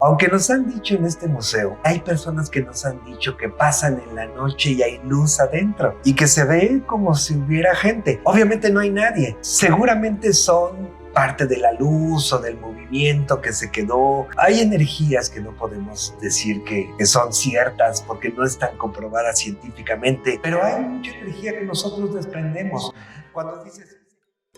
Aunque nos han dicho en este museo, hay personas que nos han dicho que pasan en la noche y hay luz adentro y que se ve como si hubiera gente. Obviamente no hay nadie. Seguramente son parte de la luz o del movimiento que se quedó. Hay energías que no podemos decir que son ciertas porque no están comprobadas científicamente, pero hay mucha energía que nosotros desprendemos. Cuando dices...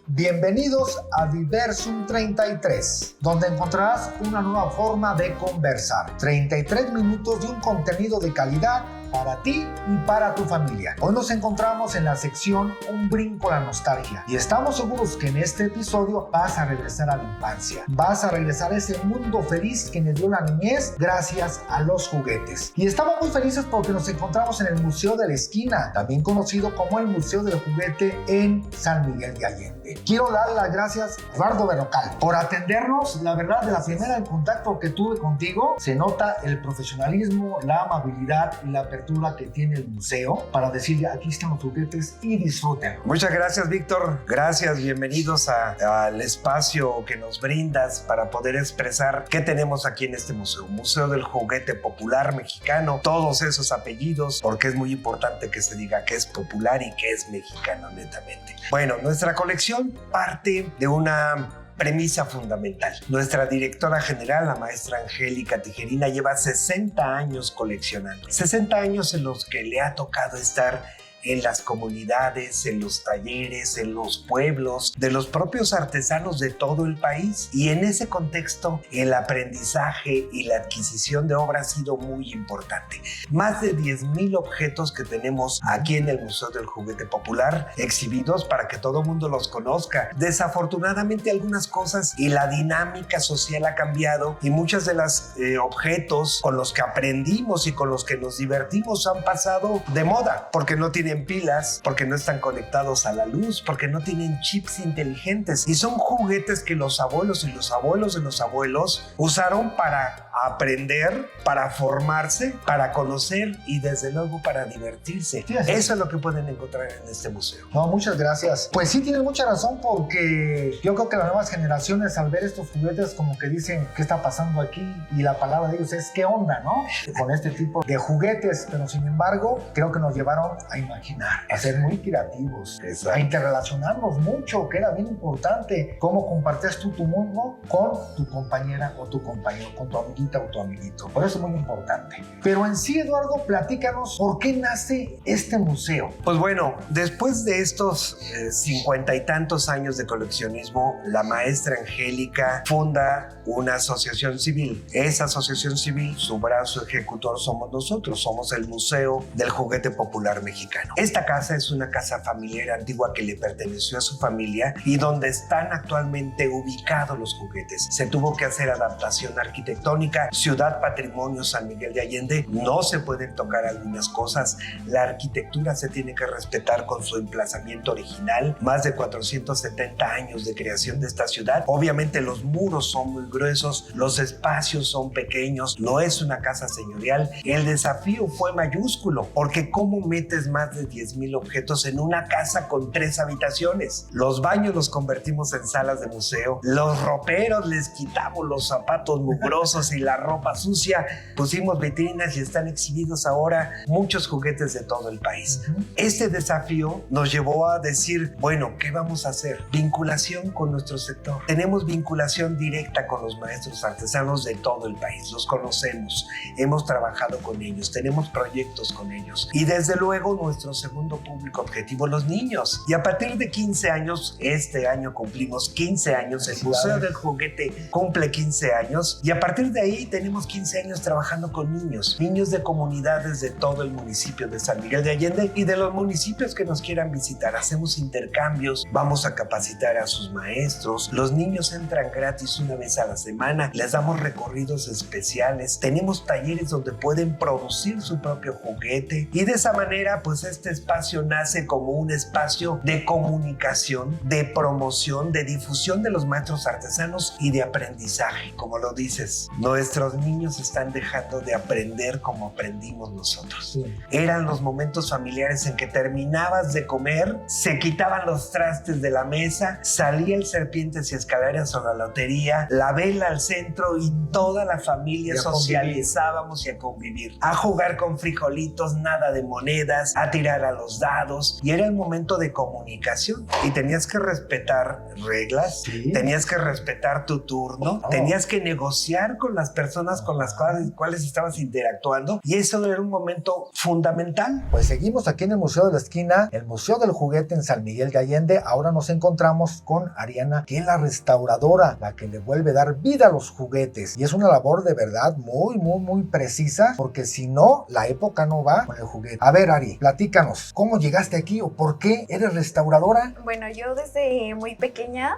Bienvenidos a Diversum 33, donde encontrarás una nueva forma de conversar. 33 minutos de un contenido de calidad para ti y para tu familia. Hoy nos encontramos en la sección Un brinco a la nostalgia y estamos seguros que en este episodio vas a regresar a la infancia. Vas a regresar a ese mundo feliz que nos dio la niñez gracias a los juguetes. Y estamos muy felices porque nos encontramos en el Museo de la Esquina, también conocido como el Museo del Juguete en San Miguel de Allende. Quiero dar las gracias a Eduardo Berrocal por atendernos. La verdad, de la primera en contacto que tuve contigo, se nota el profesionalismo, la amabilidad y la apertura que tiene el museo para decirle aquí están los juguetes y disfruten. Muchas gracias, Víctor. Gracias, bienvenidos al espacio que nos brindas para poder expresar qué tenemos aquí en este museo. Museo del Juguete Popular Mexicano, todos esos apellidos, porque es muy importante que se diga que es popular y que es mexicano netamente. Bueno, nuestra colección parte de una premisa fundamental. Nuestra directora general, la maestra Angélica Tijerina, lleva 60 años coleccionando. 60 años en los que le ha tocado estar en las comunidades, en los talleres, en los pueblos, de los propios artesanos de todo el país. Y en ese contexto, el aprendizaje y la adquisición de obra ha sido muy importante. Más de 10,000 objetos que tenemos aquí en el Museo del Juguete Popular, exhibidos para que todo el mundo los conozca. Desafortunadamente, algunas cosas y la dinámica social ha cambiado y muchas de las objetos con los que aprendimos y con los que nos divertimos han pasado de moda, porque no tienen pilas, porque no están conectados a la luz, porque no tienen chips inteligentes y son juguetes que los abuelos y los abuelos de los abuelos usaron para aprender, para formarse, para conocer y desde luego para divertirse. Sí, eso es lo que pueden encontrar en este museo. No, muchas gracias. Pues sí, tienes mucha razón, porque yo creo que las nuevas generaciones al ver estos juguetes como que dicen ¿qué está pasando aquí? Y la palabra de ellos es ¿qué onda? ¿No? Con este tipo de juguetes, pero sin embargo creo que nos llevaron a imaginar, a ser muy creativos, a interrelacionarnos mucho, que era bien importante. Cómo compartías tú tu mundo con tu compañera o tu compañero, con tu amiguita o tu amiguito. Por eso es muy importante. Pero en sí, Eduardo, platícanos por qué nace este museo. Pues bueno, después de estos 50 y tantos años de coleccionismo, la maestra Angélica funda una asociación civil. Esa asociación civil, su brazo ejecutor somos nosotros, somos el Museo del Juguete Popular Mexicano. Esta casa es una casa familiar antigua que le perteneció a su familia y donde están actualmente ubicados los juguetes. Se tuvo que hacer adaptación arquitectónica. Ciudad Patrimonio San Miguel de Allende, no se pueden tocar algunas cosas. La arquitectura se tiene que respetar con su emplazamiento original. Más de 470 años de creación de esta ciudad. Obviamente los muros son muy gruesos, los espacios son pequeños, no es una casa señorial. El desafío fue mayúsculo, porque ¿cómo metes más de 10,000 objetos en una casa con 3 habitaciones? Los baños los convertimos en salas de museo, los roperos les quitamos los zapatos mugrosos y la ropa sucia, pusimos vitrinas y están exhibidos ahora muchos juguetes de todo el país. Este desafío nos llevó a decir, bueno, ¿qué vamos a hacer? Vinculación con nuestro sector. Tenemos vinculación directa con los maestros artesanos de todo el país, los conocemos, hemos trabajado con ellos, tenemos proyectos con ellos y desde luego nuestro segundo público objetivo, los niños. Y a partir de 15 años, este año cumplimos 15 años, el Museo del Juguete cumple 15 años y a partir de ahí tenemos 15 años trabajando con niños de comunidades de todo el municipio de San Miguel de Allende y de los municipios que nos quieran visitar. Hacemos intercambios, vamos a capacitar a sus maestros, los niños entran gratis una vez a la semana, les damos recorridos especiales, tenemos talleres donde pueden producir su propio juguete y de esa manera pues este espacio nace como un espacio de comunicación, de promoción, de difusión de los maestros artesanos y de aprendizaje. Como lo dices, nuestros niños están dejando de aprender como aprendimos nosotros. Sí. Eran los momentos familiares en que terminabas de comer, se quitaban los trastes de la mesa, salía el Serpientes y Escaleras o la lotería, la vela al centro y toda la familia socializábamos y a convivir, a jugar con frijolitos, nada de monedas, a tirar a los dados, y era el momento de comunicación y tenías que respetar reglas, tenías que respetar tu turno, tenías que negociar con las personas con las cuales estabas interactuando, y eso era un momento fundamental. Pues seguimos aquí en el Museo de la Esquina, el Museo del Juguete en San Miguel de Allende. Ahora nos encontramos con Ariana, que es la restauradora, la que le vuelve a dar vida a los juguetes, y es una labor de verdad muy precisa, porque si no, la época no va con el juguete. A ver, Ari, platícanos, ¿cómo llegaste aquí o por qué eres restauradora? Bueno, yo desde muy pequeña,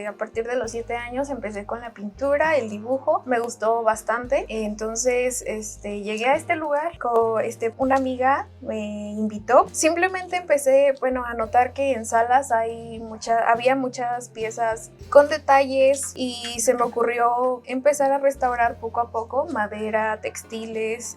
a partir de los 7 años, empecé con la pintura, el dibujo, me gustó bastante. Entonces llegué a este lugar, una amiga me invitó. Simplemente empecé, a notar que en salas había muchas piezas con detalles, y se me ocurrió empezar a restaurar poco a poco madera, textiles,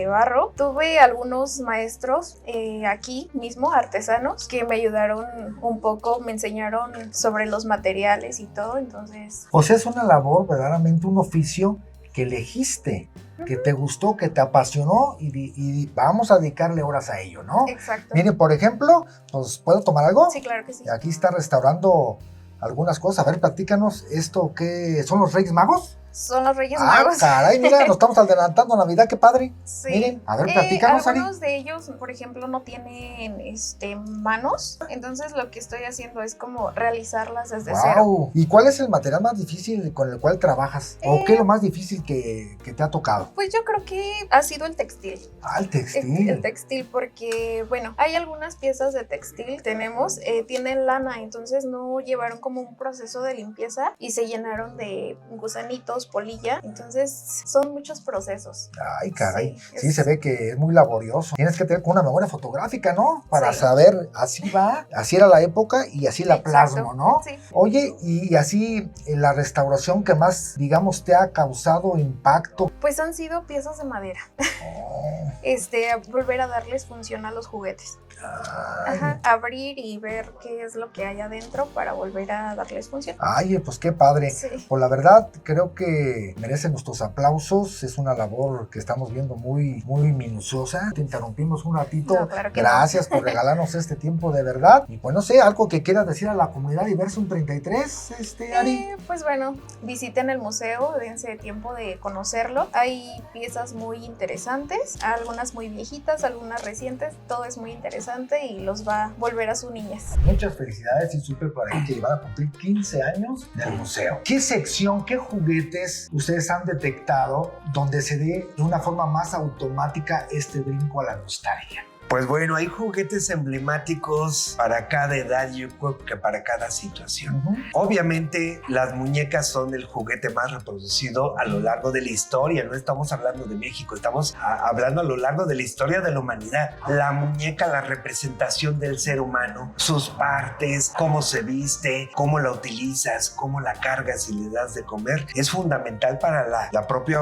barro. Tuve algunos maestros aquí mismo, artesanos, que me ayudaron un poco, me enseñaron sobre los materiales y todo. Entonces, o sea, es una labor, verdaderamente un oficio que elegiste, que te gustó, que te apasionó, y vamos a dedicarle horas a ello, ¿no? Exacto. Mire, por ejemplo, pues, ¿puedo tomar algo? Sí, claro que sí. Aquí está restaurando algunas cosas. A ver, platícanos, ¿esto qué son, los Reyes Magos? Son los Reyes Magos. Caray, mira, nos estamos adelantando a Navidad, qué padre. Sí. Miren, a ver, platícanos, Ari. Algunos de ellos, por ejemplo, no tienen manos, entonces lo que estoy haciendo es como realizarlas desde cero. ¿Y cuál es el material más difícil con el cual trabajas? ¿O qué es lo más difícil que te ha tocado? Pues yo creo que ha sido el textil. El textil. El textil, porque, hay algunas piezas de textil, tienen lana, entonces no llevaron como un proceso de limpieza y se llenaron de gusanitos, polilla, entonces son muchos procesos. Ay, caray, sí, se ve que es muy laborioso. Tienes que tener una memoria fotográfica, ¿no? Para saber, así era la época y así la plasmo, ¿no? Sí. Oye, y así la restauración que más, digamos, te ha causado impacto. Pues han sido piezas de madera. Volver a darles función a los juguetes. Abrir y ver qué es lo que hay adentro para volver a darles función. Ay, pues qué padre. Sí. Pues la verdad, creo que merecen nuestros aplausos. Es una labor que estamos viendo muy minuciosa. Te interrumpimos un ratito. No, claro que gracias por regalarnos este tiempo, de verdad. Y pues no sé, algo que quieras decir a la comunidad Diversum 33, Ari. Pues visiten el museo, dense tiempo de conocerlo. Hay piezas muy interesantes, algunas muy viejitas, algunas recientes. Todo es muy interesante y los va a volver a su niñez. Muchas felicidades, y súper por ahí que van a cumplir 15 años del museo. ¿Qué sección, qué juguetes ustedes han detectado donde se dé de una forma más automática este brinco a la nostalgia? Pues bueno, hay juguetes emblemáticos para cada edad, yo creo que para cada situación. Obviamente, las muñecas son el juguete más reproducido a lo largo de la historia. No estamos hablando de México, estamos hablando a lo largo de la historia de la humanidad. La muñeca, la representación del ser humano, sus partes, cómo se viste, cómo la utilizas, cómo la cargas y le das de comer, es fundamental para la propia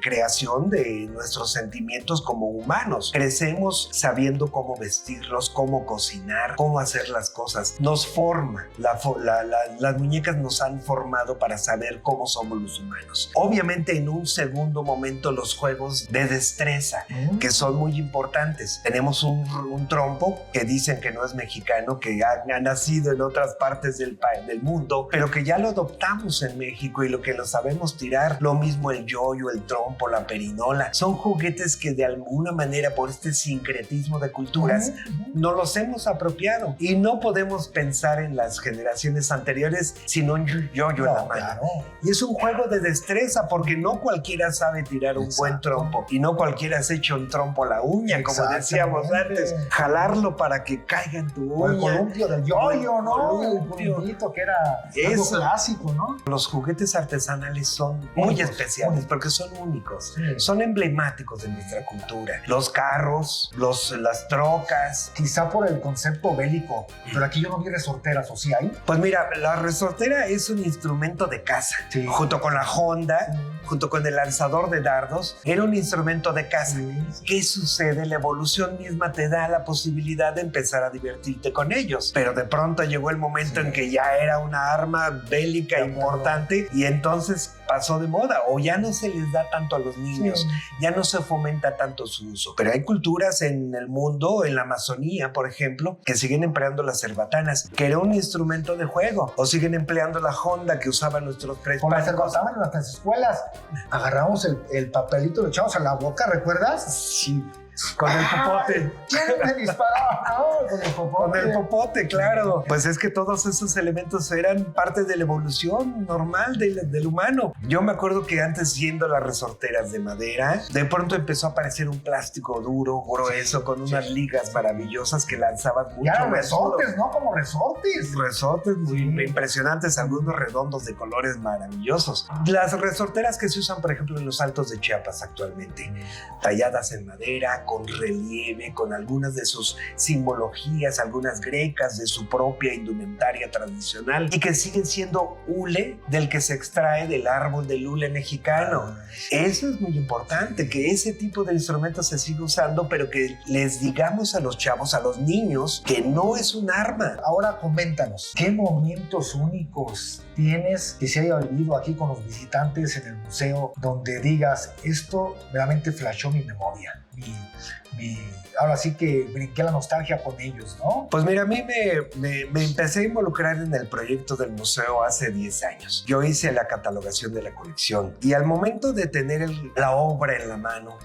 creación de nuestros sentimientos como humanos. Crecemos sabiendo cómo vestirnos, cómo cocinar, cómo hacer las cosas. Nos forma. Las muñecas nos han formado para saber cómo somos los humanos. Obviamente, en un segundo momento, los juegos de destreza, que son muy importantes. Tenemos un trompo que dicen que no es mexicano, que ha nacido en otras partes del mundo, pero que ya lo adoptamos en México y lo que lo sabemos tirar. Lo mismo el yoyo, el trompo, la perinola. Son juguetes que de alguna manera, por este sincretismo de culturas, no los hemos apropiado, y no podemos pensar en las generaciones anteriores sin un yoyo en la mano. Claro. Y es un juego de destreza, porque no cualquiera sabe tirar un buen trompo, y no cualquiera se echa un trompo a la uña, como decíamos antes, jalarlo para que caiga en tu uña. O el columpio del yoyo, ¿no? El columpiito que era algo clásico, ¿no? Los juguetes artesanales son muy especiales porque son únicos, son emblemáticos de nuestra cultura. Los carros, los las trocas. Quizá por el concepto bélico, pero aquí yo no vi resorteras, ¿o sí hay? Pues mira, la resortera es un instrumento de caza. Sí. Junto con la honda, junto con el lanzador de dardos, era un instrumento de caza. ¿Qué sucede? La evolución misma te da la posibilidad de empezar a divertirte con ellos. Pero de pronto llegó el momento en que ya era una arma bélica importante y entonces pasó de moda o ya no se les da tanto a los niños, ya no se fomenta tanto su uso. Pero hay culturas en el mundo, en la Amazonía, por ejemplo, que siguen empleando las cerbatanas, que era un instrumento de juego, o siguen empleando la honda que usaban nuestros Con las prehispánicos. cerbatanas en nuestras escuelas, agarramos el papelito, lo echamos a la boca, ¿recuerdas? Sí. Con el popote. ¿Quién me disparaba? No, con el popote. Con el popote, claro. Pues es que todos esos elementos eran parte de la evolución normal del humano. Yo me acuerdo que antes, siendo las resorteras de madera, de pronto empezó a aparecer un plástico duro, grueso, con unas ligas maravillosas que lanzaban mucho. Ya eran resortes, ¿no? Como resortes. Resortes muy impresionantes, algunos redondos de colores maravillosos. Las resorteras que se usan, por ejemplo, en los Altos de Chiapas actualmente, talladas en madera, con relieve, con algunas de sus simbologías, algunas grecas de su propia indumentaria tradicional y que siguen siendo hule del que se extrae del árbol del hule mexicano. Eso es muy importante, que ese tipo de instrumentos se siga usando, pero que les digamos a los chavos, a los niños, que no es un arma. Ahora coméntanos, ¿qué momentos únicos tienes que se haya vivido aquí con los visitantes en el museo donde digas, esto realmente flashó mi memoria? Ahora sí que brinqué la nostalgia con ellos, ¿no? Pues mira, a mí me empecé a involucrar en el proyecto del museo hace 10 años. Yo hice la catalogación de la colección y al momento de tener la obra en la mano,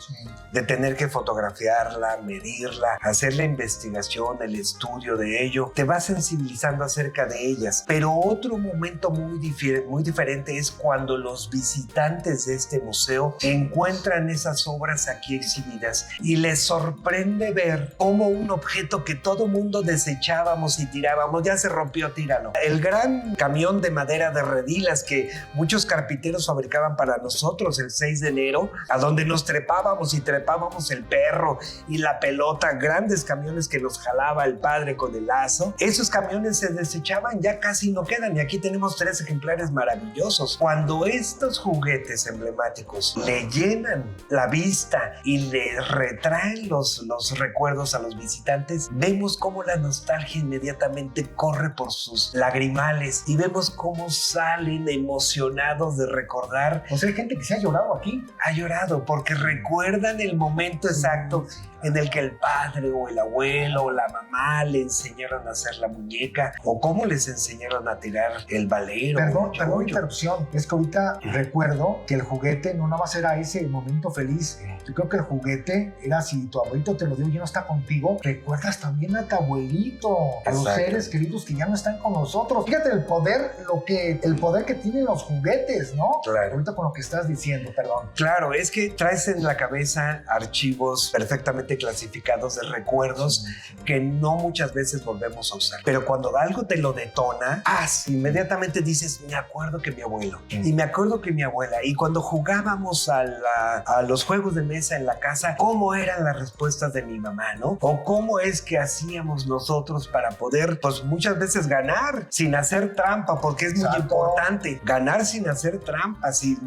de tener que fotografiarla, medirla, hacer la investigación, el estudio de ello, te vas sensibilizando acerca de ellas. Pero otro momento muy diferente es cuando los visitantes de este museo encuentran esas obras aquí exhibidas y les sorprende ver cómo un objeto que todo mundo desechábamos y tirábamos, ya se rompió, tíralo. El gran camión de madera de redilas que muchos carpinteros fabricaban para nosotros el 6 de enero, a donde nos trepábamos y trepábamos el perro y la pelota, grandes camiones que nos jalaba el padre con el lazo. Esos camiones se desechaban, ya casi no quedan y aquí tenemos 3 ejemplares maravillosos. Cuando estos juguetes emblemáticos le llenan la vista y le retraen los recuerdos a los visitantes, vemos cómo la nostalgia inmediatamente corre por sus lagrimales y vemos cómo salen emocionados de recordar. O sea, hay gente que se ha llorado aquí. Ha llorado porque recuerdan el momento exacto en el que el padre o el abuelo o la mamá le enseñaron a hacer la muñeca o cómo les enseñaron a tirar el valero. Perdón, interrupción. Es que ahorita recuerdo que el juguete no nada más era ese momento feliz. Yo creo que el juguete era, si tu abuelito te lo dio y ya no está contigo, recuerdas también a tu abuelito, a los seres queridos que ya no están con nosotros. Fíjate el poder que tienen los juguetes, ¿no? Claro. Ahorita con lo que estás diciendo, perdón. Claro, es que traes en la cabeza archivos perfectamente clasificados de recuerdos que no muchas veces volvemos a usar. Pero cuando algo te lo detona, inmediatamente dices, me acuerdo que mi abuelo, y me acuerdo que mi abuela, y cuando jugábamos a los juegos de mesa en la casa, cómo eran las respuestas de mi mamá, ¿no? O cómo es que hacíamos nosotros para poder, pues muchas veces ganar sin hacer trampa, porque es muy importante ganar sin hacer trampa, sin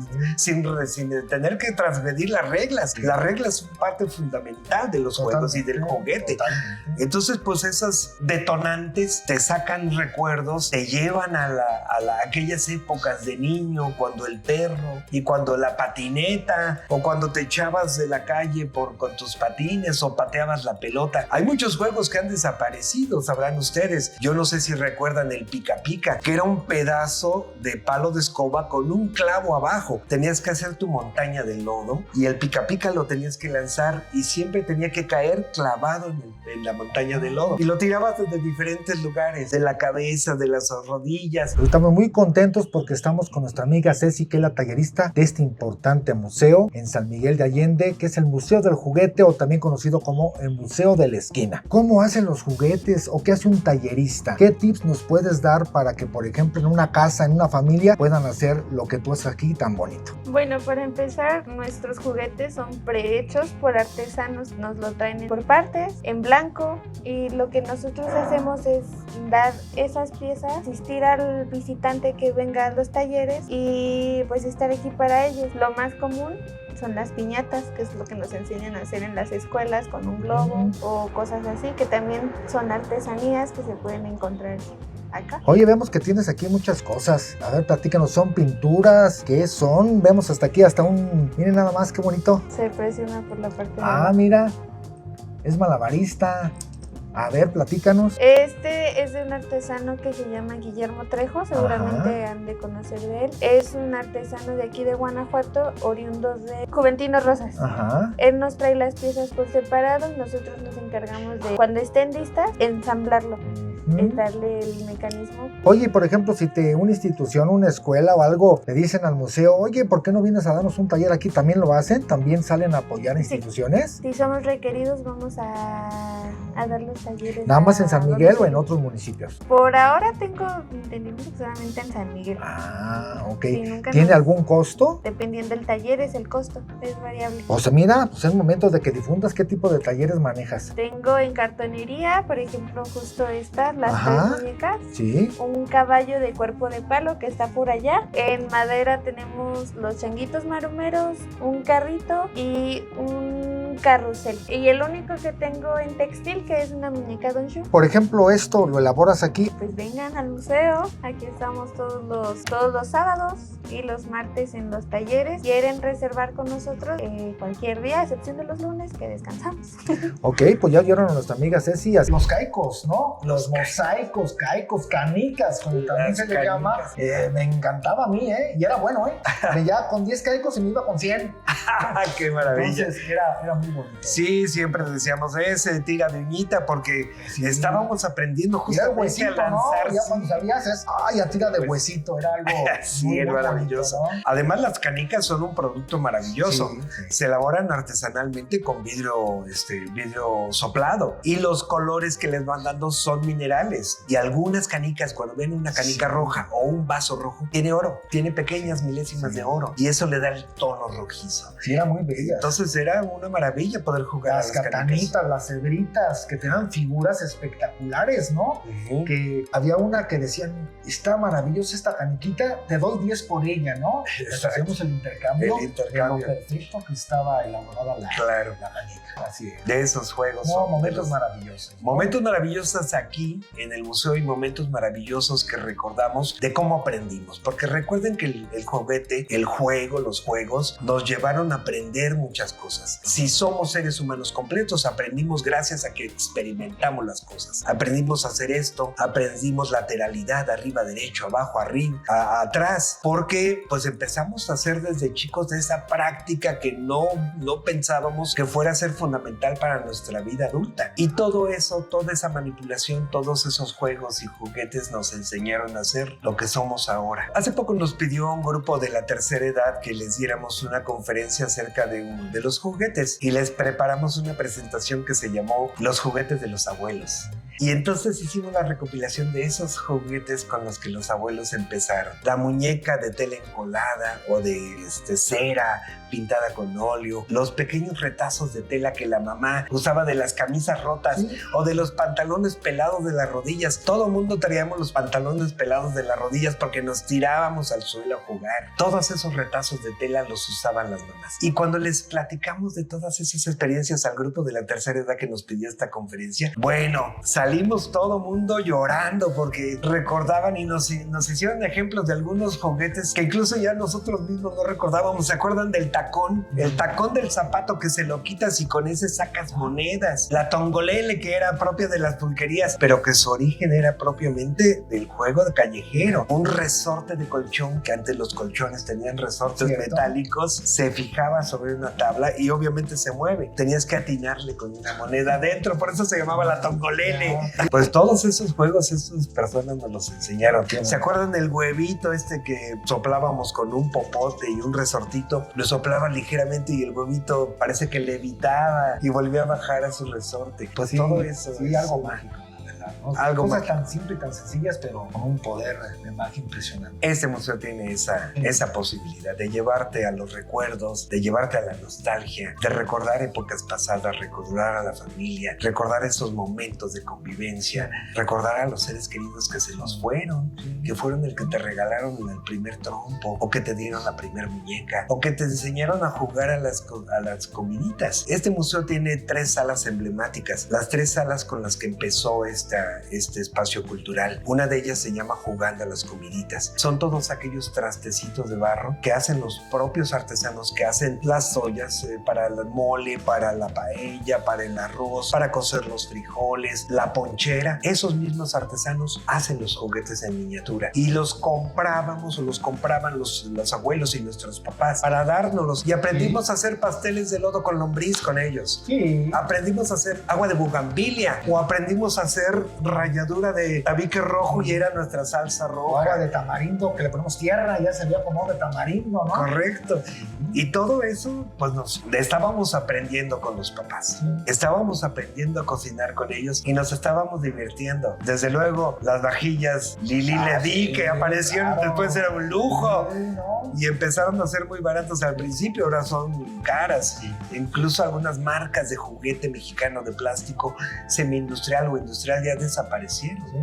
tener que transgredir las reglas. Las reglas son parte fundamental de los juegos y del juguete. Totalmente. Entonces, pues esas detonantes te sacan recuerdos, te llevan a aquellas épocas de niño, cuando el perro y cuando la patineta, o cuando te echabas de la calle con tus patines o pateabas la pelota. Hay muchos juegos que han desaparecido, sabrán ustedes. Yo no sé si recuerdan el pica pica, que era un pedazo de palo de escoba con un clavo abajo. Tenías que hacer tu montaña de lodo y el pica pica lo tenías que lanzar y siempre tenía que caer clavado en la montaña de lodo. Y lo tirabas desde diferentes lugares, de la cabeza, de las rodillas. Estamos muy contentos porque estamos con nuestra amiga Ceci, que es la tallerista de este importante museo en San Miguel de Allende, que es el Museo del Juguete. juguete, o también conocido como el Museo de la Esquina. ¿Cómo hacen los juguetes o qué hace un tallerista? ¿Qué tips nos puedes dar para que, por ejemplo, en una casa, en una familia, puedan hacer lo que tú haces aquí tan bonito? Bueno, para empezar, nuestros juguetes son prehechos por artesanos, nos lo traen por partes, en blanco, y lo que nosotros hacemos es dar esas piezas, asistir al visitante que venga a los talleres y pues estar aquí para ellos. Lo más común son las piñatas, que es lo que nos enseñan a hacer en las escuelas con un globo o cosas así, que también son artesanías que se pueden encontrar acá. Oye, vemos que tienes aquí muchas cosas. A ver, platícanos, ¿son pinturas? ¿Qué son? Vemos hasta aquí, hasta un... Miren nada más, qué bonito. Se presiona por la parte de Ah, mira, es malabarista. A ver, platícanos. Este es de un artesano que se llama Guillermo Trejo, seguramente han de conocer de él. Es un artesano de aquí de Guanajuato, oriundo de Juventino Rosas. Ajá. Él nos trae las piezas por separado, nosotros nos encargamos de, cuando estén listas, ensamblarlo, es darle el mecanismo. Oye, por ejemplo, si una institución, una escuela o algo, le dicen al museo, oye, ¿por qué no vienes a darnos un taller aquí? ¿También lo hacen? ¿También salen a apoyar instituciones? Si somos requeridos, vamos a dar los talleres. ¿Nada más en San Miguel o en otros municipios? Por ahora tengo entendimiento que solamente en San Miguel. Ah, ok. Sí, ¿Tiene algún costo? Dependiendo del taller, es el costo, es variable. O sea, mira, pues es momento de que difundas qué tipo de talleres manejas. Tengo en cartonería, por ejemplo, justo estas, las tres muñecas. Sí. Un caballo de cuerpo de palo que está por allá. En madera tenemos los changuitos marumeros, un carrito y un carrusel. Y el único que tengo en textil, que es una muñeca Don Shu. Por ejemplo, esto lo elaboras aquí. Pues vengan al museo, aquí estamos todos los sábados y los martes en los talleres. Quieren reservar con nosotros cualquier día, a excepción de los lunes que descansamos. Ok, pues ya oyeron a nuestra amiga Ceci. Los caicos, ¿no? Los mosaicos, caicos, canicas, como también se le llama. Me encantaba a mí, ¿eh? Y era bueno, ¿eh? Ya con 10 caicos se me iba con 100. ¡Qué maravilla! Entonces era muy bonito. Sí, siempre decíamos ese tira de uñita porque estábamos aprendiendo justamente huesito, a lanzar. ¿no? Ya cuando sabías es, a tira de huesito, era algo sí, era maravilloso. Bonito, ¿no? Además, las canicas son un producto maravilloso. Sí. Se elaboran artesanalmente con vidrio soplado y los colores que les van dando son minerales. Y algunas canicas, cuando ven una canica roja o un vaso rojo, tiene oro, tiene pequeñas milésimas de oro y eso le da el tono rojizo. Sí, era muy bella. Entonces era una maravilla poder jugar las catanitas, las cebritas, que tenían figuras espectaculares, ¿no? Que había una que decían, está maravillosa esta caniquita, te doy 10 por ella, ¿no? Entonces hacemos el intercambio. De lo perfecto que estaba elaborada la canica. Así es. De esos juegos. No, momentos maravillosos. Momentos maravillosos aquí en el museo y momentos maravillosos que recordamos de cómo aprendimos. Porque recuerden que el juguete, el juego, los juegos nos llevaron a aprender muchas cosas. Si somos seres humanos completos, aprendimos gracias a que experimentamos las cosas. Aprendimos a hacer esto, aprendimos lateralidad, arriba derecho, abajo, arriba, atrás, porque pues empezamos a hacer desde chicos de esa práctica que no pensábamos que fuera a ser fundamental para nuestra vida adulta. Y todo eso, toda esa manipulación, todos esos juegos y juguetes nos enseñaron a ser lo que somos ahora. Hace poco nos pidió un grupo de la tercera edad que les diéramos una conferencia acerca de los juguetes y les preparamos una presentación que se llamó Los juguetes de los abuelos. Y entonces hicimos la recopilación de esos juguetes con los que los abuelos empezaron. La muñeca de tela encolada o de cera pintada con óleo, los pequeños retazos de tela que la mamá usaba de las camisas rotas o de los pantalones pelados de las rodillas. Todo el mundo traíamos los pantalones pelados de las rodillas porque nos tirábamos al suelo a jugar. Todos esos retazos de tela los usaban las mamás. Y cuando les platicamos de todas esas experiencias al grupo de la tercera edad que nos pidió esta conferencia, bueno, salimos todo mundo llorando porque recordaban y nos hicieron ejemplos de algunos juguetes que incluso ya nosotros mismos no recordábamos. ¿Se acuerdan del tacón? El tacón del zapato que se lo quitas y con ese sacas monedas. La tongolele, que era propia de las pulquerías, pero que su origen era propiamente del juego de callejero. Un resorte de colchón, que antes los colchones tenían resortes metálicos, se fijaba sobre una tabla y obviamente se mueve. Tenías que atinarle con una moneda adentro, por eso se llamaba la tongolele. Pues todos esos juegos, esas personas nos los enseñaron. ¿Se acuerdan del huevito que soplábamos con un popote y un resortito? Lo soplaba ligeramente y el huevito parece que levitaba y volvía a bajar a su resorte. Pues todo eso. Sí, algo mágico. ¿no? Algo Cosas mágico. tan simples y tan sencillas, pero con un poder de magia impresionante. Este museo tiene esa posibilidad de llevarte a los recuerdos, de llevarte a la nostalgia, de recordar épocas pasadas, recordar a la familia, recordar esos momentos de convivencia, recordar a los seres queridos que se nos fueron, que fueron el que te regalaron el primer trompo, o que te dieron la primer muñeca, o que te enseñaron a jugar a las comiditas. Este museo tiene 3 salas emblemáticas, las 3 salas con las que empezó este espacio cultural. Una de ellas se llama Jugando a las Comiditas. Son todos aquellos trastecitos de barro que hacen los propios artesanos, que hacen las ollas para el mole, para la paella, para el arroz, para cocer los frijoles, la ponchera. Esos mismos artesanos hacen los juguetes en miniatura y los comprábamos o los compraban los abuelos y nuestros papás para dárnoslos, y aprendimos a hacer pasteles de lodo con lombriz con ellos. Sí. Aprendimos a hacer agua de bugambilia, o aprendimos a hacer ralladura de tabique rojo y era nuestra salsa roja. Agua de tamarindo, que le ponemos tierra, ya se veía como de tamarindo, ¿no? Correcto. Y todo eso, pues nos estábamos aprendiendo con los papás. Sí. Estábamos aprendiendo a cocinar con ellos y nos estábamos divirtiendo. Desde luego, las vajillas Lili Ledi, sí, que aparecieron, claro. Después era un lujo. Sí, ¿no? Y empezaron a ser muy baratos al principio, ahora son caras. Incluso algunas marcas de juguete mexicano de plástico semi-industrial o industrial ya desaparecieron. Sí.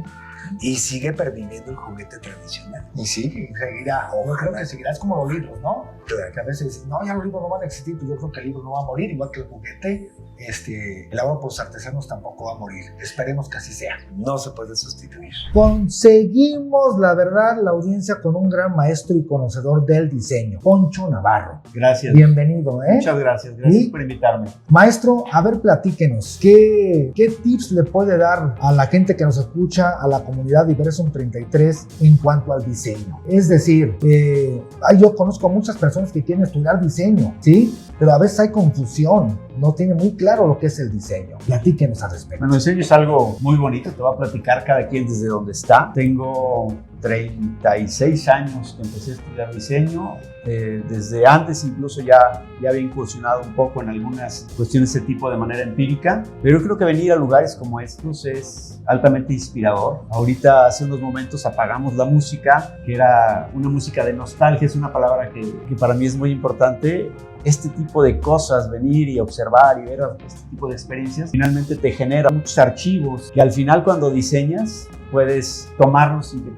Y sigue perviviendo el juguete tradicional. Y sí, seguirá. Yo creo que seguirá. Es como los libros, ¿no? Claro. Que a veces dicen, no, ya los libros no van a existir. Pues yo creo que el libro no va a morir, igual que el juguete. Elaborado por los artesanos tampoco va a morir. Esperemos que así sea. No se puede sustituir. Conseguimos, la verdad, la audiencia con un gran maestro y conocedor del diseño, Poncho Navarro. Gracias. Bienvenido, ¿eh? Muchas gracias. Gracias ¿Sí? por invitarme. Maestro, a ver, platíquenos, ¿qué tips le puede dar a la gente que nos escucha, a la comunidad Diversum 33 en cuanto al diseño? Es decir, yo conozco a muchas personas que quieren estudiar diseño, ¿sí? Pero a veces hay confusión, no tiene muy claro lo que es el diseño. Platíquenos al respecto. Bueno, el diseño es algo muy bonito. Te voy a platicar cada quien desde donde está. Tengo 36 años que empecé a estudiar diseño. Desde antes incluso ya había incursionado un poco en algunas cuestiones de ese tipo de manera empírica. Pero yo creo que venir a lugares como estos es altamente inspirador. Ahorita hace unos momentos apagamos la música, que era una música de nostalgia. Es una palabra que para mí es muy importante. Este tipo de cosas, venir y observar y ver este tipo de experiencias, finalmente te genera muchos archivos que al final cuando diseñas puedes tomarlos sin que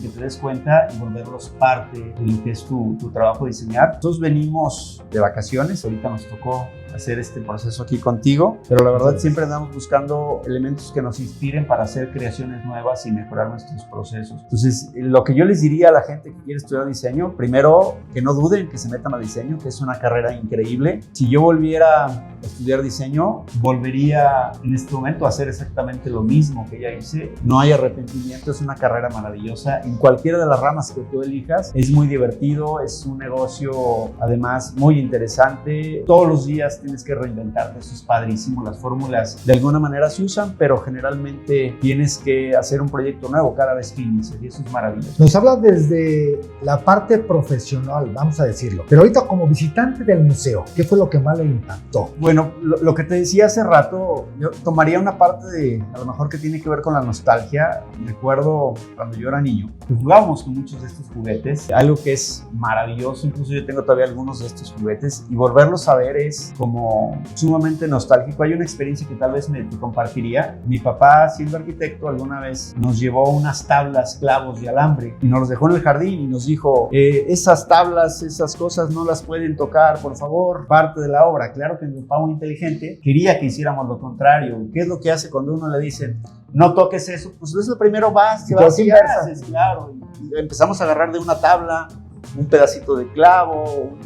te des cuenta y volverlos parte de lo que es tu trabajo de diseñar. Nosotros venimos de vacaciones, ahorita nos tocó hacer este proceso aquí contigo, pero la verdad siempre andamos buscando elementos que nos inspiren para hacer creaciones nuevas y mejorar nuestros procesos. Entonces, lo que yo les diría a la gente que quiere estudiar diseño, primero, que no duden, que se metan a diseño, que es una carrera increíble. Si yo volviera a estudiar diseño, volvería en este momento a hacer exactamente lo mismo que ya hice. No hay arrepentimiento, es una carrera maravillosa. En cualquiera de las ramas que tú elijas, es muy divertido, es un negocio además muy interesante. Todos los días tienes que reinventarte, eso es padrísimo. Las fórmulas de alguna manera se usan, pero generalmente tienes que hacer un proyecto nuevo cada vez que inicias y eso es maravilloso. Nos habla desde la parte profesional, vamos a decirlo, pero ahorita como visitante del museo, ¿qué fue lo que más le impactó? Bueno, lo que te decía hace rato, yo tomaría una parte de, a lo mejor que tiene que ver con la nostalgia. Recuerdo cuando yo era niño, que jugábamos con muchos de estos juguetes, algo que es maravilloso, incluso yo tengo todavía algunos de estos juguetes y volverlos a ver es como sumamente nostálgico. Hay una experiencia que tal vez te compartiría. Mi papá, siendo arquitecto, alguna vez nos llevó unas tablas, clavos y alambre y nos los dejó en el jardín y nos dijo, esas tablas, esas cosas no las pueden tocar, por favor, parte de la obra. Claro que mi papá, muy inteligente, quería que hiciéramos lo contrario. ¿Qué es lo que hace cuando uno le dice, no toques eso? Pues eso primero vas y haces, claro. Y empezamos a agarrar de una tabla un pedacito de clavo,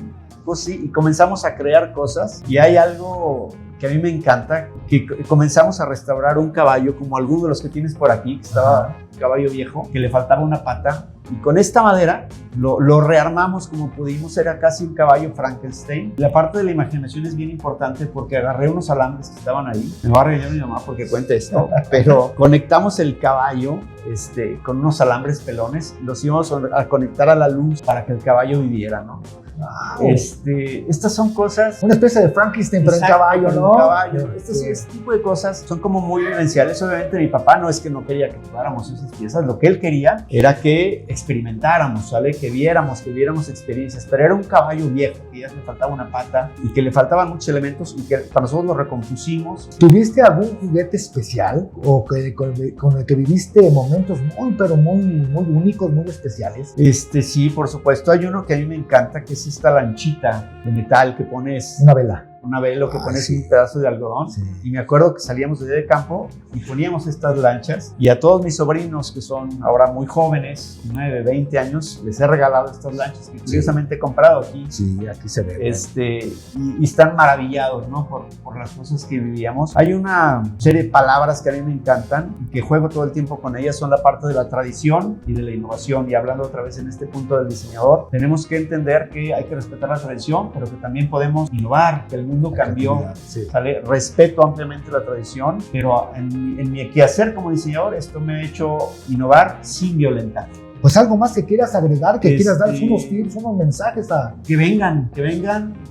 pues sí, y comenzamos a crear cosas. Y hay algo que a mí me encanta, que comenzamos a restaurar un caballo, como alguno de los que tienes por aquí, que estaba un caballo viejo, que le faltaba una pata, Y con esta madera lo rearmamos como pudimos, era casi un caballo Frankenstein. La parte de la imaginación es bien importante porque agarré unos alambres que estaban ahí. Me va a regañar mi mamá porque cuente esto, pero conectamos el caballo con unos alambres pelones, los íbamos a conectar a la luz para que el caballo viviera, ¿no? Wow. Estas son cosas... Una especie de Frankenstein, pero en caballo, ¿no? Un caballo. Este tipo de cosas son como muy vivenciales. Obviamente mi papá no es que no quería que jugáramos esas piezas, lo que él quería era que experimentáramos, ¿sale? Que viéramos experiencias, pero era un caballo viejo, que ya le faltaba una pata y que le faltaban muchos elementos y que para nosotros lo recompusimos. ¿Tuviste algún juguete especial o con el que viviste momentos muy únicos, muy especiales? Sí, por supuesto. Hay uno que a mí me encanta, que es esta lanchita de metal que pones... Una vela. Que pones sí. un pedazo de algodón. Sí. Y me acuerdo que salíamos de campo y poníamos estas lanchas, y a todos mis sobrinos que son ahora muy jóvenes, 9, 20 años, les he regalado estas lanchas que curiosamente he comprado aquí. Sí, aquí se ve. Y están maravillados, ¿no? por las cosas que vivíamos. Hay una serie de palabras que a mí me encantan y que juego todo el tiempo con ellas, son la parte de la tradición y de la innovación. Y hablando otra vez en este punto del diseñador, tenemos que entender que hay que respetar la tradición, pero que también podemos innovar, que el mundo cambió, sí. ¿sale? Respeto ampliamente la tradición, pero en mi quehacer como diseñador esto me ha hecho innovar sin violentar. Pues algo más que quieras agregar, que quieras dar unos tips, unos mensajes a... Que vengan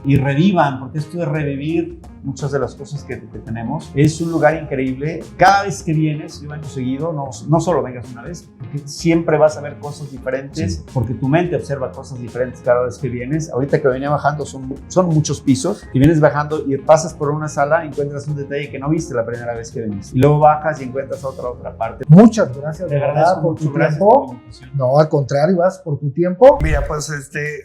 y revivan, porque esto de revivir muchas de las cosas que tenemos es un lugar increíble. Cada vez que vienes, yo vengo seguido, no solo vengas una vez, porque siempre vas a ver cosas diferentes, sí. Porque tu mente observa cosas diferentes cada vez que vienes. Ahorita que venía bajando son muchos pisos, y vienes bajando y pasas por una sala, encuentras un detalle que no viste la primera vez que viniste, y luego bajas y encuentras otra parte. Muchas gracias, de verdad, por tu tiempo. No, al contrario, vas por tu tiempo. Mira, pues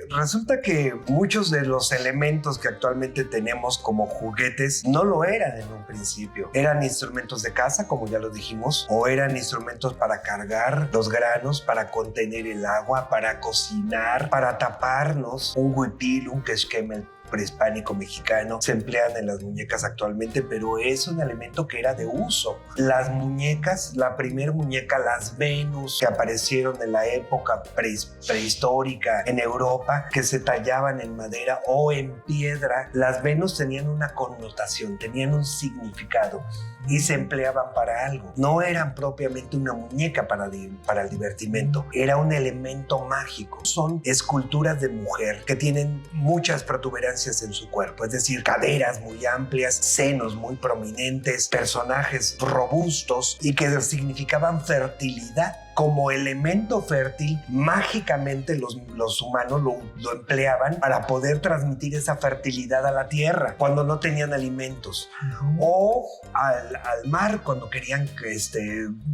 resulta que muchos de los elementos que actualmente tenemos como juguetes no lo eran en un principio. Eran instrumentos de caza, como ya lo dijimos, o eran instrumentos para cargar los granos, para contener el agua, para cocinar, para taparnos. Un huipil, un quesquemel prehispánico mexicano se emplean en las muñecas actualmente, pero es un elemento que era de uso. Las muñecas, la primer muñeca, las Venus, que aparecieron en la época prehistórica en Europa, que se tallaban en madera o en piedra, las Venus tenían una connotación, tenían un significado y se empleaban para algo. No eran propiamente una muñeca para el divertimento, era un elemento mágico. Son esculturas de mujer que tienen muchas protuberancias en su cuerpo, es decir, caderas muy amplias, senos muy prominentes, personajes robustos y que significaban fertilidad. Como elemento fértil, mágicamente los humanos lo empleaban para poder transmitir esa fertilidad a la tierra cuando no tenían alimentos, o al mar cuando querían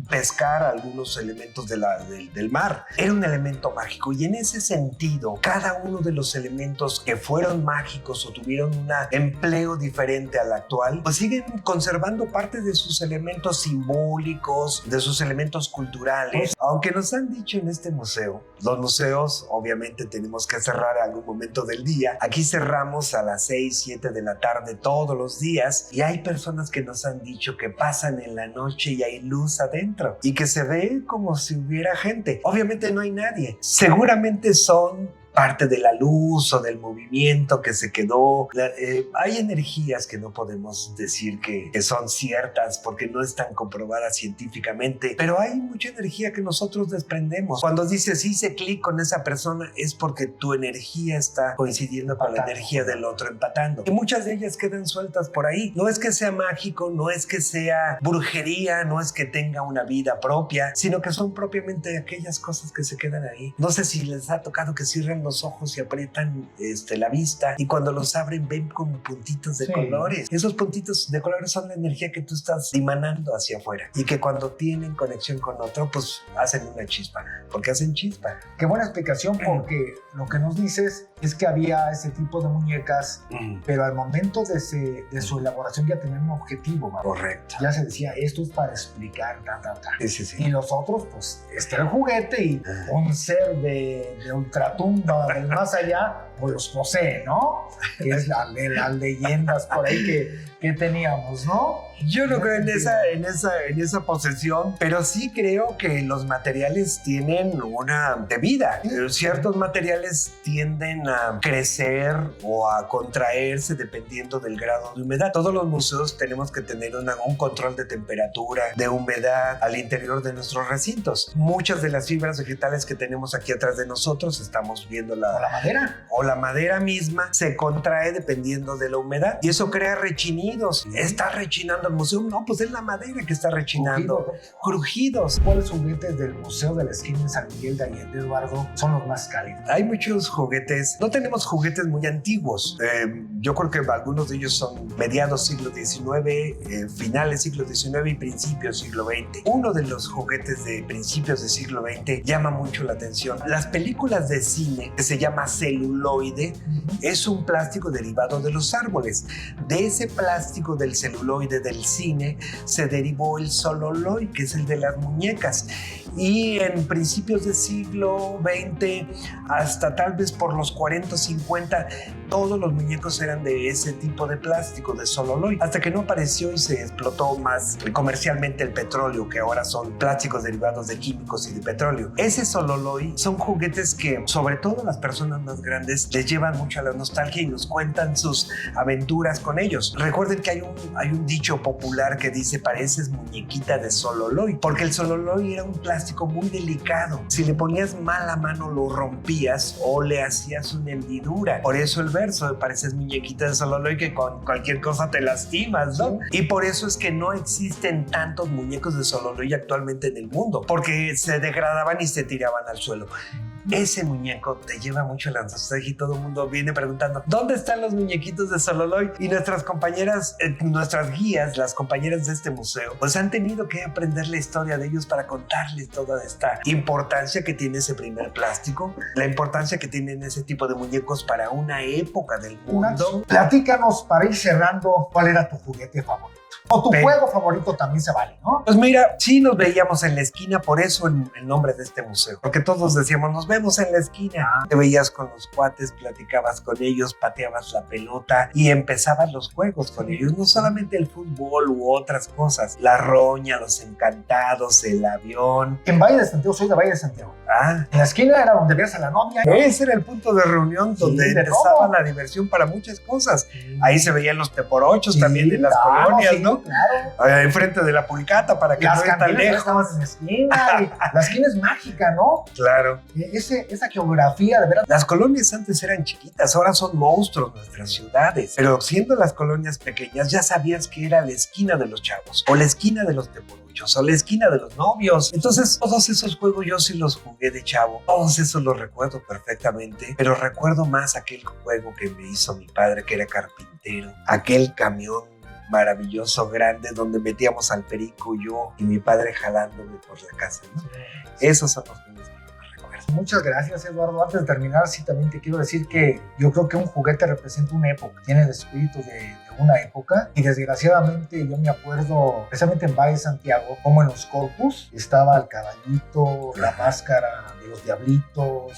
pescar algunos elementos del mar. Era un elemento mágico, y en ese sentido, cada uno de los elementos que fueron mágicos o tuvieron un empleo diferente al actual, pues siguen conservando parte de sus elementos simbólicos, de sus elementos culturales. Aunque nos han dicho en este museo, los museos obviamente tenemos que cerrar en algún momento del día. Aquí cerramos a las 6, 7 de la tarde todos los días, y hay personas que nos han dicho que pasan en la noche y hay luz adentro y que se ve como si hubiera gente. Obviamente no hay nadie. Seguramente son parte de la luz o del movimiento que se quedó. Hay energías que no podemos decir que son ciertas porque no están comprobadas científicamente, pero hay mucha energía que nosotros desprendemos. Cuando dices hice clic con esa persona, es porque tu energía está coincidiendo con la energía del otro, empatando. Y muchas de ellas quedan sueltas por ahí. No es que sea mágico, no es que sea brujería, no es que tenga una vida propia, sino que son propiamente aquellas cosas que se quedan ahí. No sé si les ha tocado que cierren los ojos y aprietan la vista, y cuando los abren ven como puntitos de colores. Esos puntitos de colores son la energía que tú estás dimanando hacia afuera, y que cuando tienen conexión con otro, pues hacen una chispa, porque hacen chispa. Qué buena explicación, porque lo que nos dices es que había ese tipo de muñecas, pero al momento de su elaboración ya tenían un objetivo, ¿no? Correcto. Ya se decía, esto es para explicar, Sí. Y los otros, pues, el juguete y un ser de ultratumba del más allá, o los José, ¿no? Que es las leyendas por ahí que teníamos, ¿no? Yo no creo en esa posesión, pero sí creo que los materiales tienen una de vida. Ciertos materiales tienden a crecer o a contraerse dependiendo del grado de humedad. Todos los museos tenemos que tener un control de temperatura, de humedad al interior de nuestros recintos. Muchas de las fibras vegetales que tenemos aquí atrás de nosotros, estamos viendo ¿O la madera? O la madera misma se contrae dependiendo de la humedad y eso crea rechinidos. ¿Está rechinando el museo? No, pues es la madera que está rechinando. Crujidos. ¿Cuáles juguetes del Museo de la Esquina en San Miguel de Allende, Eduardo, son los más cálidos? Hay muchos juguetes. No tenemos juguetes muy antiguos. Yo creo que algunos de ellos son mediados siglo XIX, finales siglo XIX y principios siglo XX. Uno de los juguetes de principios del siglo XX llama mucho la atención. Las películas de cine, que se llama celuloide, es un plástico derivado de los árboles. De ese plástico del celuloide del cine se derivó el sololoid, que es el de las muñecas. Y en principios del siglo XX, hasta tal vez por los 40 o 50, todos los muñecos eran de ese tipo de plástico, de sololoid, hasta que no apareció y se explotó más comercialmente el petróleo, que ahora son plásticos derivados de químicos y de petróleo. Ese sololoid son juguetes que, sobre todo las personas más grandes, les llevan mucho a la nostalgia y nos cuentan sus aventuras con ellos. Recuerden que hay un dicho popular que dice: pareces muñequita de sololoid, porque el sololoid era un plástico muy delicado. Si le ponías mala mano lo rompías o le hacías una hendidura. Por eso el verso de pareces muñequita de sololoid, que con cualquier cosa te lastimas, ¿no? Y por eso es que no existen tantos muñecos de sololoid actualmente en el mundo, porque se degradaban y se tiraban al suelo. Ese muñeco te lleva mucho la nostalgia y todo el mundo viene preguntando: ¿dónde están los muñequitos de sololoid? Y nuestras compañeras, nuestras guías, las compañeras de este museo, pues han tenido que aprender la historia de ellos para contarles toda esta importancia que tiene ese primer plástico, la importancia que tienen ese tipo de muñecos para una época del mundo. Platícanos, para ir cerrando, ¿cuál era tu juguete favorito? O tu juego favorito también se vale, ¿no? Pues mira, sí nos veíamos en la esquina, por eso el nombre de este museo. Porque todos decíamos: nos vemos en la esquina. Te veías con los cuates, platicabas con ellos, pateabas la pelota y empezaban los juegos con ellos. No solamente el fútbol u otras cosas. La roña, los encantados, el avión. En Valle de Santiago, soy de Valle de Santiago. En la esquina era donde veías a la novia. Ese era el punto de reunión donde empezaba la diversión para muchas cosas. Ahí se veían los teporochos también de las colonias, ¿no? Claro. Enfrente de la Pulcata, para que las no esté tan lejos. En la esquina, la esquina es mágica, ¿no? Claro. Esa geografía, de verdad. Las colonias antes eran chiquitas, ahora son monstruos nuestras ciudades. Pero siendo las colonias pequeñas, ya sabías que era la esquina de los chavos, o la esquina de los teporochos, o la esquina de los novios. Entonces, todos esos juegos yo sí los jugué de chavo. Todos esos los recuerdo perfectamente, pero recuerdo más aquel juego que me hizo mi padre, que era carpintero. Aquel camión maravilloso, grande, donde metíamos al perico, yo y mi padre jalándome por la casa, ¿no? Esos son los juegos que yo más recuerdo. Muchas gracias, Eduardo. Antes de terminar, sí, también te quiero decir que yo creo que un juguete representa una época, tiene el espíritu de una época, y desgraciadamente yo me acuerdo, especialmente en Valle de Santiago, como en los Corpus estaba el caballito, la máscara de los diablitos,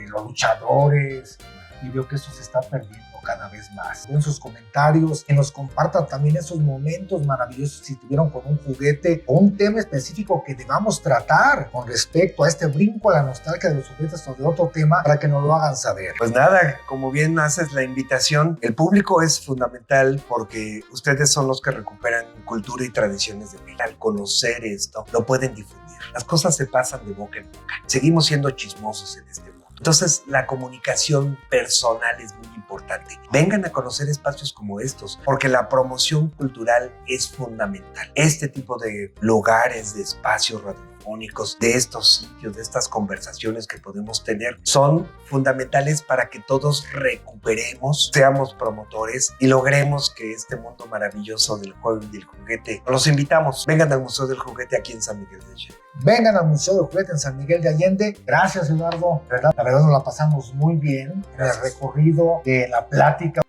los luchadores, y veo que eso se está perdiendo cada vez más. En sus comentarios, que nos compartan también esos momentos maravillosos si tuvieron con un juguete o un tema específico que debamos tratar con respecto a este brinco a la nostalgia de los juguetes o de otro tema, para que nos lo hagan saber. Pues nada, como bien haces la invitación, el público es fundamental porque ustedes son los que recuperan cultura y tradiciones de México. Al conocer esto, lo pueden difundir. Las cosas se pasan de boca en boca. Seguimos siendo chismosos en este mundo. Entonces, la comunicación personal es muy importante. Vengan a conocer espacios como estos, porque la promoción cultural es fundamental. Este tipo de lugares, de espacios radiofónicos, de estos sitios, de estas conversaciones que podemos tener, son fundamentales para que todos recuperemos, seamos promotores y logremos que este mundo maravilloso del juego y del juguete. Los invitamos, vengan al Museo del Juguete aquí en San Miguel de Allende. Vengan al Museo del Juguete en San Miguel de Allende. Gracias, Eduardo. La verdad nos la pasamos muy bien en el recorrido, de la plática.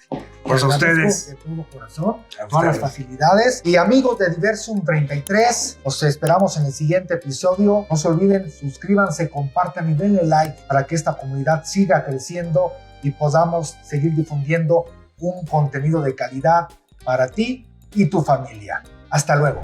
Pues a ustedes. De todo corazón, todas las facilidades. Y amigos de Diversum 33, los esperamos en el siguiente episodio. No se olviden, suscríbanse, compartan y denle like para que esta comunidad siga creciendo y podamos seguir difundiendo un contenido de calidad para ti y tu familia. Hasta luego.